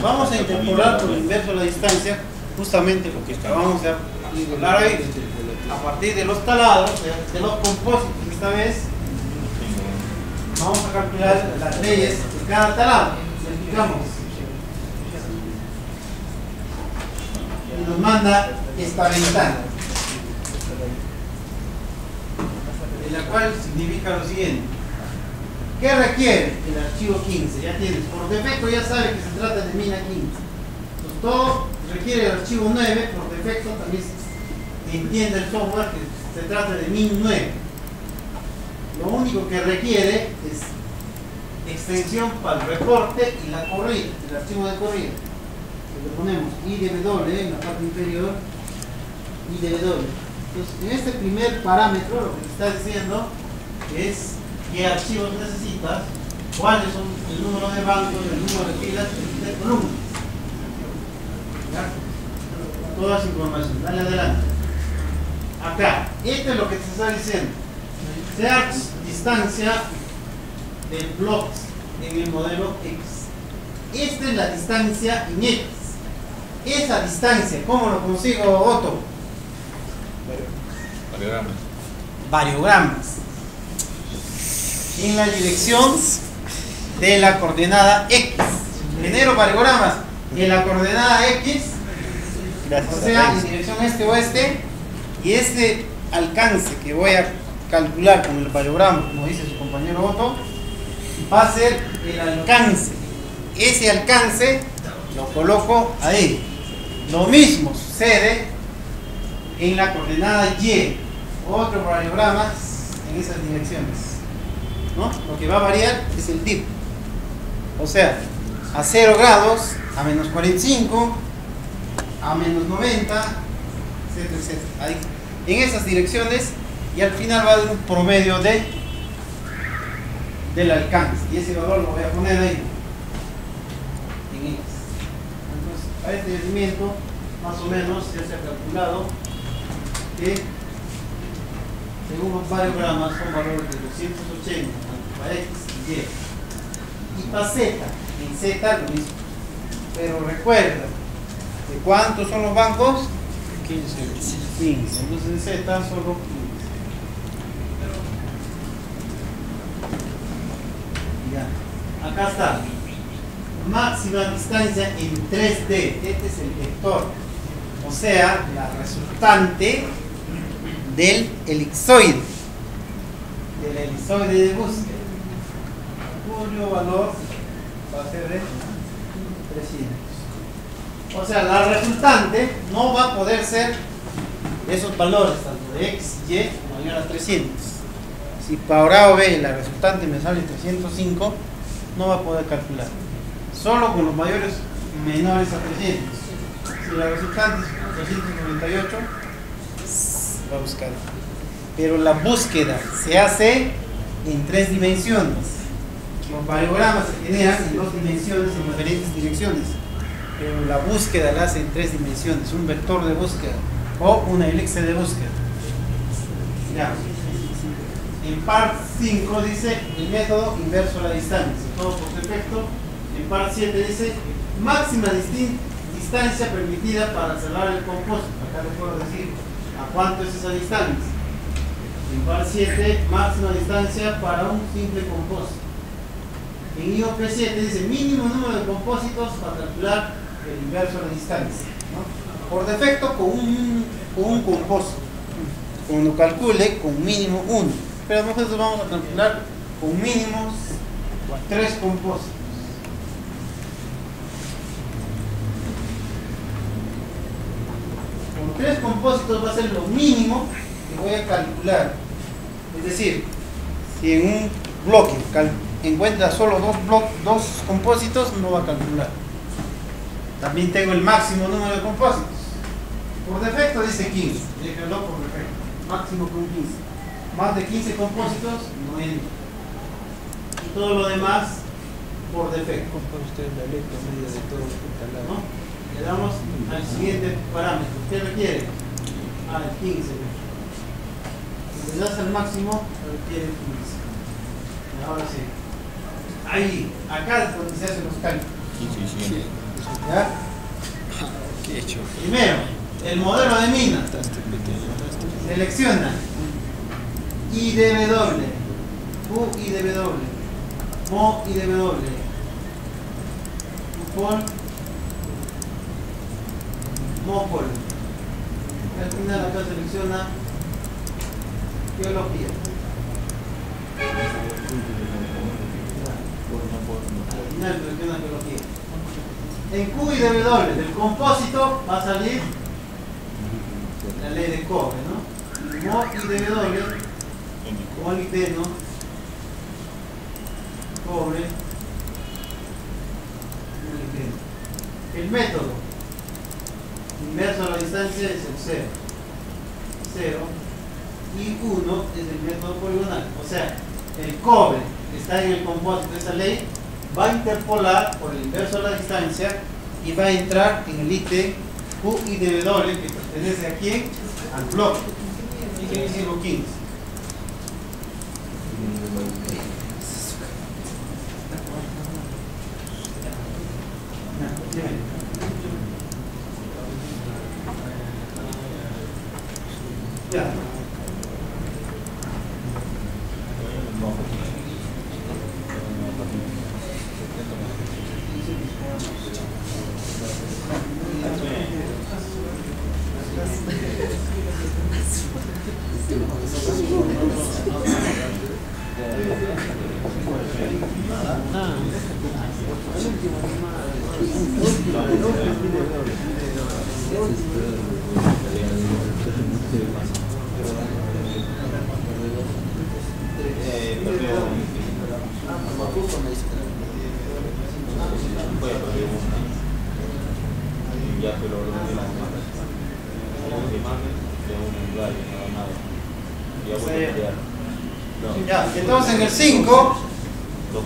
Vamos a interpolar por inverso a la distancia, justamente lo que acabamos de hablar ahí, a partir de los taladros, de los compósitos. Esta vez vamos a calcular las leyes de cada taladro. Explicamos. Y nos manda esta ventana, en la cual significa lo siguiente. ¿Qué requiere el archivo 15? Ya tienes, por defecto ya sabe que se trata de mina 15. Entonces todo requiere el archivo 9, por defecto también se entiende el software que se trata de min 9. Lo único que requiere es extensión para el reporte y la corrida, el archivo de corrida. Le ponemos IDW en la parte inferior, IDW. Entonces en este primer parámetro lo que te está diciendo es qué archivos necesitas, cuáles son el número de bancos, el número de filas y de columnas. ¿Ya? Toda esa información. Dale adelante. Acá, esto es lo que te está diciendo. Search distancia de blocks en el modelo X. Esta es la distancia en X. Esa distancia, ¿cómo lo consigo, Otto? Variogramas. Variogramas. En la dirección de la coordenada X. Genero variogramas en la coordenada X, o sea, en dirección este-oeste, y este alcance que voy a calcular con el variograma, como dice su compañero Otto, va a ser el alcance. Ese alcance lo coloco ahí. Lo mismo sucede en la coordenada Y, otros variogramas en esas direcciones. ¿No? Lo que va a variar es el tipo, o sea, a 0 grados, a menos 45, a menos 90, etcétera, etcétera. Ahí, en esas direcciones, y al final va a dar un promedio del alcance, y ese valor lo voy a poner ahí en X. Entonces, a este rendimiento más o menos ya se ha calculado que según los variogramas son valores de 280 para X y Y. Y para Z, en Z lo mismo. Pero recuerda, ¿de cuántos son los bancos? 15. Entonces en Z solo 15. Ya. Acá está. Máxima distancia en 3D. Este es el vector. O sea, la resultante del elipsoide, de búsqueda, cuyo valor va a ser de 300. O sea, la resultante no va a poder ser esos valores, tanto de X y Y mayor a 300. Si para A o B la resultante me sale 305, no va a poder calcular. Solo con los mayores menores a 300. Si la resultante es 298, va a buscar. Pero la búsqueda se hace en 3 dimensiones. Los variogramas se generan en 2 dimensiones, en diferentes direcciones. Pero la búsqueda la hace en 3 dimensiones, un vector de búsqueda o una elipse de búsqueda. Ya. En part 5 dice el método inverso a la distancia, todo por defecto. En part 7 dice máxima distancia permitida para cerrar el compósito. Acá les puedo decir a cuánto es esa distancia. En par 7, máxima distancia para un simple compósito. En IOP7 dice mínimo número de compósitos para calcular el inverso de la distancia, ¿no? Por defecto con un compósito. Cuando calcule con mínimo 1. Pero nosotros vamos a calcular con mínimo 3 compósitos. Con 3 compósitos va a ser lo mínimo que voy a calcular. Es decir, si en un bloque encuentra solo dos compósitos, no va a calcular. También tengo el máximo número de compósitos. Por defecto dice 15. Déjalo por defecto. Máximo con 15. Más de 15 compósitos no entra. Y todo lo demás por defecto. ¿No? Le damos al siguiente parámetro. ¿Qué requiere? Al 15. Si le das al máximo, requiere 15. Y ahora sí. Ahí, acá es donde se hacen los cálculos. 15 y 100. ¿Ya? ¿Qué he hecho? Primero, el modelo de mina. Selecciona I de W, Q I de W, Mo I de W, Pol, Mopol. Al final acá selecciona geología. Al final selecciona geología. En Q y W del compósito va a salir la ley de cobre, ¿no? Mo y W, molibdeno, cobre, molibdeno. El método inverso a la distancia es el 0 y 1 es el método poligonal. O sea, el cobre que está en el compósito de esa ley va a interpolar por el inverso a la distancia y va a entrar en el ítem Q y W que pertenece a quién? Al bloque. Y que dice 15. Ya. Ya, entonces en el 5,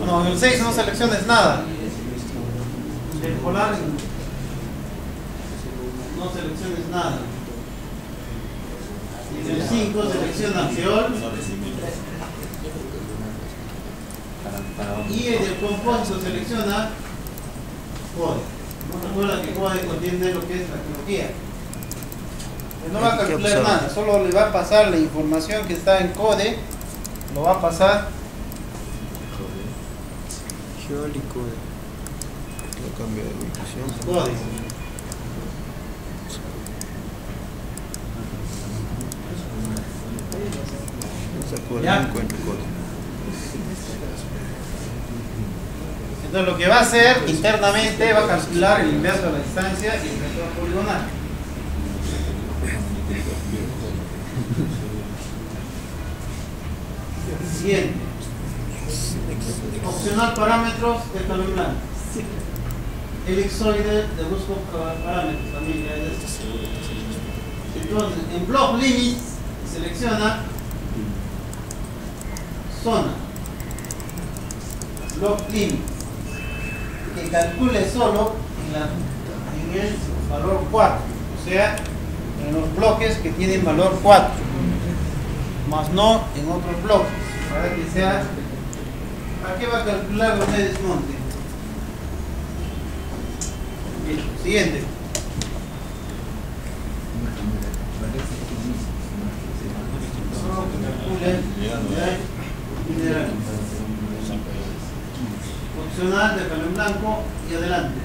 no, en el 6 no selecciones nada. El polar no selecciones nada. En el 5 selecciona geol y en el compósito selecciona code. No recuerda que code contiene lo que es la geología. No va a calcular nada, solo le va a pasar la información que está en code, lo va a pasar. Geol y code. Lo cambio de ubicación. Code. No encuentro code. Entonces lo que va a hacer internamente va a calcular el inverso de la distancia y el método poligonal. Siguiente. Opcional parámetros de calor blanco. Elipsoide de busco parámetros también. Ya es esto. Entonces, en block limits selecciona zona. Block limits. Que calcule solo en el valor 4. O sea, en los bloques que tienen valor 4. Más no en otros bloques. Para que sea. ¿Para qué va a calcular los de desmonte? Bien, siguiente. Solo que calcule mineral. opcional, déjalo en blanco y adelante.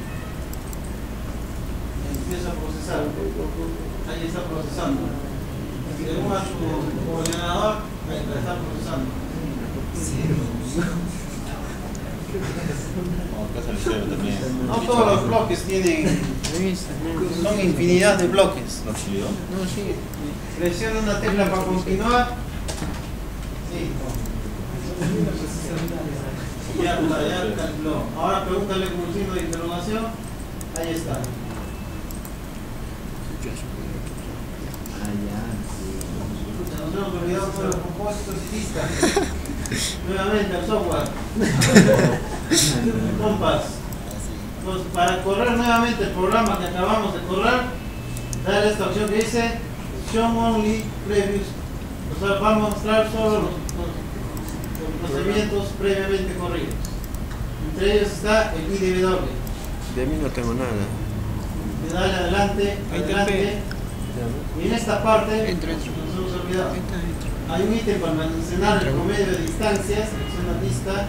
Empieza a procesar. Ahí está procesando. Según a su ordenador, ahí está procesando. Acá se le cero también. No todos los bloques tienen, son infinidad de bloques. ¿No salió? No, sí. Presiona una tecla para continuar. Sí. Ya calculó. Ahora pregúntale con un signo de interrogación. Ahí está. Nos hemos olvidado de los propósitos y listas. Nuevamente al software. Compas. Entonces, para correr nuevamente el programa que acabamos de correr, dale esta opción que dice Show Only Previous. O sea, va a mostrar solo los procedimientos previamente corridos. Entre ellos está el IDW. De mí no tengo nada. Le dale adelante, adelante. Y en esta parte, nos hemos olvidado. Hay un ítem para almacenar el promedio de distancias, selecciona lista.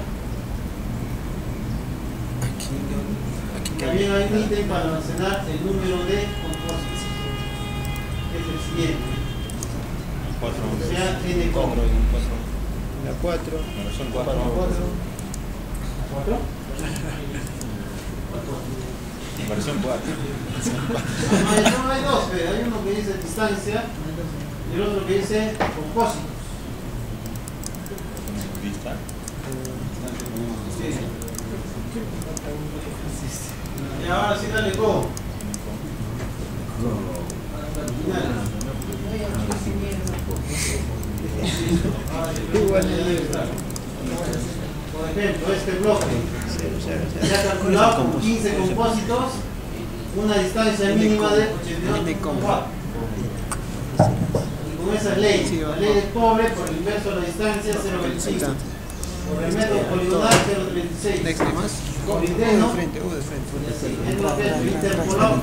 También hay un ítem para almacenar el número de compósitos. Es el siguiente. 4. O sea, N como. La 4. Son 4. ¿4? Versión 4. No, hay dos, hay uno que dice distancia y el otro que dice compósitos. ¿Lista? Sí. Y ahora sí dale go. Por ejemplo, este bloque se ha calculado con 15 compósitos una distancia mínima de 82,4. Y con esa ley, la ley del cobre por el inverso de la distancia 0,25. Por el método poligonal 0,36. Por indeno, es lo que es interpolado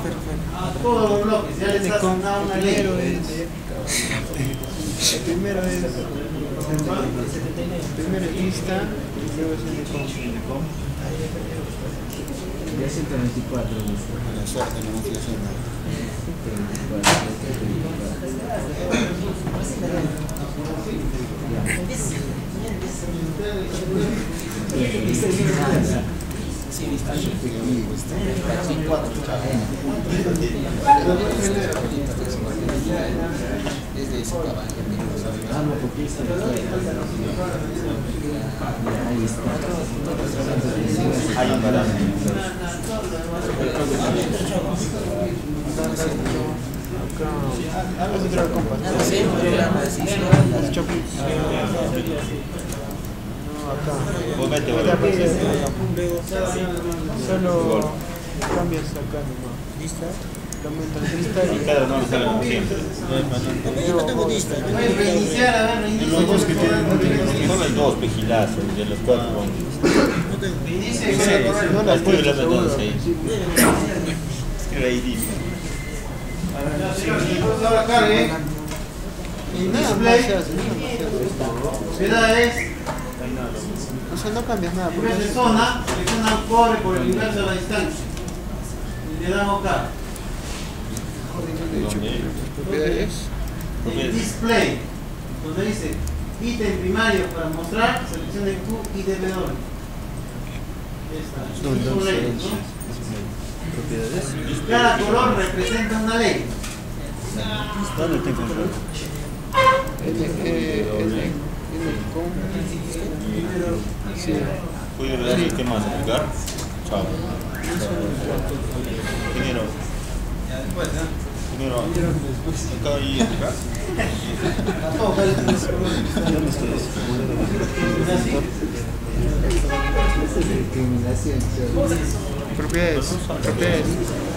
a todos los bloques. Ya les ha asignado una ley. El primero es lista y luego es N-com. Ya 124. La suerte no funciona. Desde ese caballo. Hay un parámetro. Vamos a entrar al compás. Vos mete, vos. Solo cambias acá nomás. ¿Lista? Y cada uno sale como siempre. Yo no tengo lista. Puedes reiniciar, a ver, En los dos que tienen. Son los dos pejilazos, de los 4 vamos. reinicia y vuelve a correr. No las puedes seguro. Creidísimo. Entonces ahora cargue. En Nada más display, se hace, nada más se hace. propiedades, O sea, no cambias nada. en vez de zona, selecciona cobre por el inverso de la distancia. Y le dan OK. Propiedades. En display, donde dice ítem primario para mostrar, selecciona Q y DW. Es un ley, ¿no? Cada color representa una ley. ¿Dónde tengo Sí. ¿Puedo ver qué más aplicar? Chao. Ingeniero. Ingeniero. Acá y acá.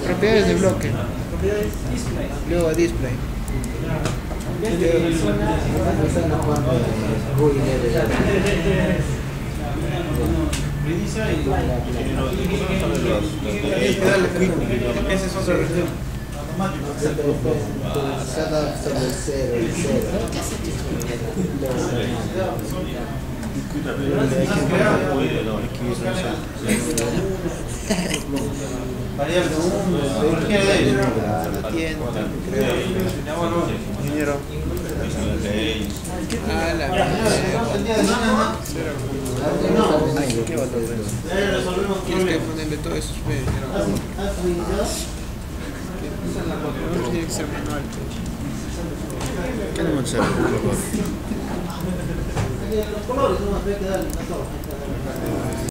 Propiedades de bloque. Luego display. Reinicia y Ese es otro región. Variable 1, cualquiera de ellos. La tienda, Ingeniero. Ah, la El día de mañana. No. Ay, qué valor ves. Ya resolvemos tienes que problemas. ponerle todo eso. ¿Has iniciado? Tiene que ser manual. ¿Qué no me sale? Los colores, no, hay que darle, no todo.